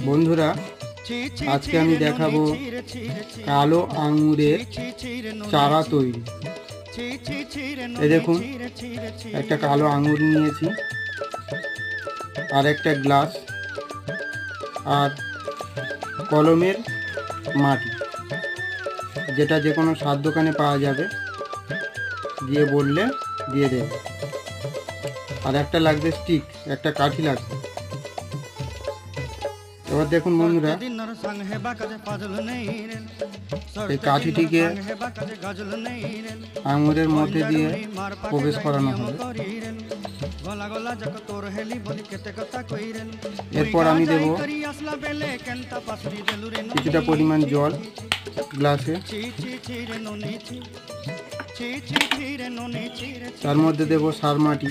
বন্ধুরা, আজকে আমি দেখাবো কালো আঙুরের চারা তৈরি। এই দেখুন, একটা কালো আঙুর নিয়েছি, আর একটা গ্লাস, আর কলমের মাটি, যেটা যে কোনো সার দোকানে পাওয়া যাবে, দিয়ে বললে দিয়ে দেবে। আর একটা লাগবে স্টিক, একটা কাঠি লাগবে। এবার দেখুন বন্ধুরা, এই কাঠিটিকে আঙুরের মধ্যে দিয়ে প্রবেশ করানো হবে। এরপর আমি দেব কিছুটা পরিমাণ জল গ্লাসে, তার মধ্যে দেব সার মাটি,